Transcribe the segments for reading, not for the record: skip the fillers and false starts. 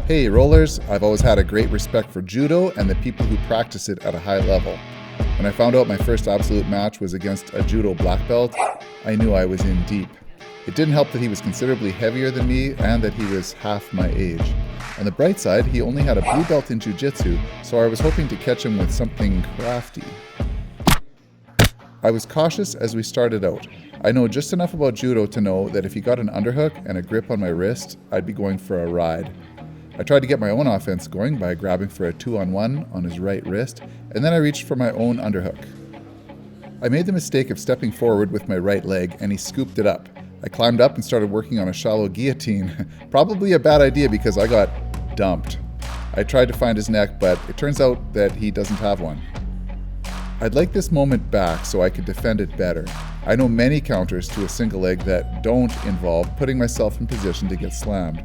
Hey rollers, I've always had a great respect for Judo and the people who practice it at a high level. When I found out my first absolute match was against a Judo black belt, I knew I was in deep. It didn't help that he was considerably heavier than me and that he was half my age. On the bright side, he only had a blue belt in Jiu-Jitsu, so I was hoping to catch him with something crafty. I was cautious as we started out. I know just enough about Judo to know that if he got an underhook and a grip on my wrist, I'd be going for a ride. I tried to get my own offense going by grabbing for a 2-on-1 on his right wrist, and then I reached for my own underhook. I made the mistake of stepping forward with my right leg, and he scooped it up. I climbed up and started working on a shallow guillotine. Probably a bad idea because I got dumped. I tried to find his neck, but it turns out that he doesn't have one. I'd like this moment back so I could defend it better. I know many counters to a single leg that don't involve putting myself in position to get slammed.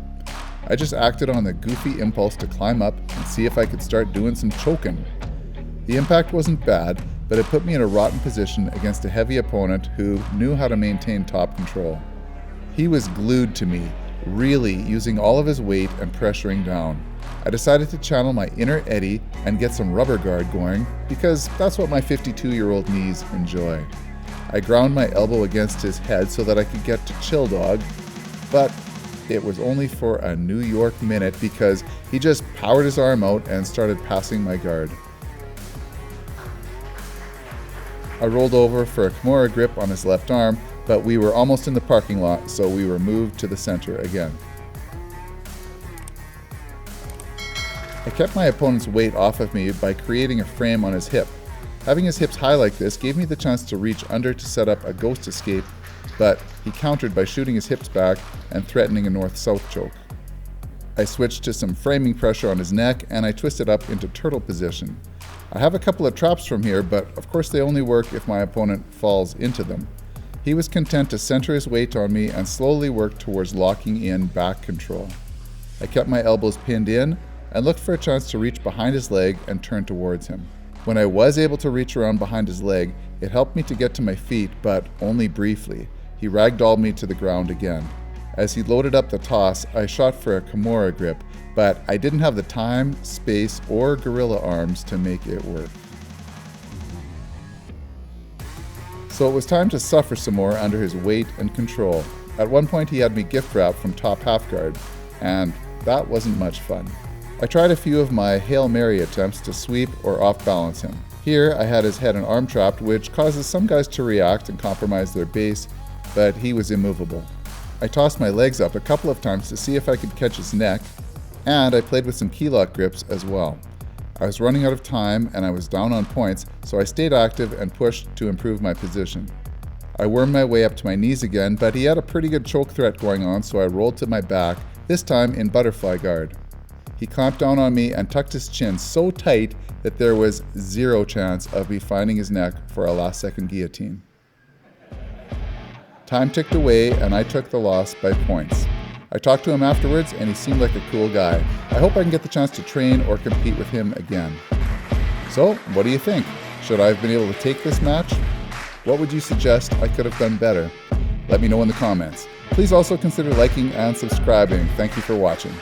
I just acted on the goofy impulse to climb up and see if I could start doing some choking. The impact wasn't bad, but it put me in a rotten position against a heavy opponent who knew how to maintain top control. He was glued to me, really using all of his weight and pressuring down. I decided to channel my inner Eddie and get some rubber guard going because that's what my 52-year-old knees enjoy. I ground my elbow against his head so that I could get to chill dog, but it was only for a New York minute because he just powered his arm out and started passing my guard. I rolled over for a Kimura grip on his left arm, but we were almost in the parking lot, so we were moved to the center again. I kept my opponent's weight off of me by creating a frame on his hip. Having his hips high like this gave me the chance to reach under to set up a ghost escape, but he countered by shooting his hips back and threatening a north-south choke. I switched to some framing pressure on his neck and I twisted up into turtle position. I have a couple of traps from here, but of course they only work if my opponent falls into them. He was content to center his weight on me and slowly work towards locking in back control. I kept my elbows pinned in and looked for a chance to reach behind his leg and turn towards him. When I was able to reach around behind his leg, it helped me to get to my feet, but only briefly. He ragdolled me to the ground again. As he loaded up the toss, I shot for a Kimura grip, but I didn't have the time, space, or gorilla arms to make it work. So it was time to suffer some more under his weight and control. At one point he had me gift wrapped from top half guard, and that wasn't much fun. I tried a few of my Hail Mary attempts to sweep or off balance him. Here I had his head and arm trapped, which causes some guys to react and compromise their base, but he was immovable. I tossed my legs up a couple of times to see if I could catch his neck, and I played with some key lock grips as well. I was running out of time and I was down on points, so I stayed active and pushed to improve my position. I wormed my way up to my knees again, but he had a pretty good choke threat going on, so I rolled to my back, this time in butterfly guard. He clamped down on me and tucked his chin so tight that there was zero chance of me finding his neck for a last-second guillotine. Time ticked away and I took the loss by points. I talked to him afterwards and he seemed like a cool guy. I hope I can get the chance to train or compete with him again. So, what do you think? Should I have been able to take this match? What would you suggest I could have done better? Let me know in the comments. Please also consider liking and subscribing. Thank you for watching.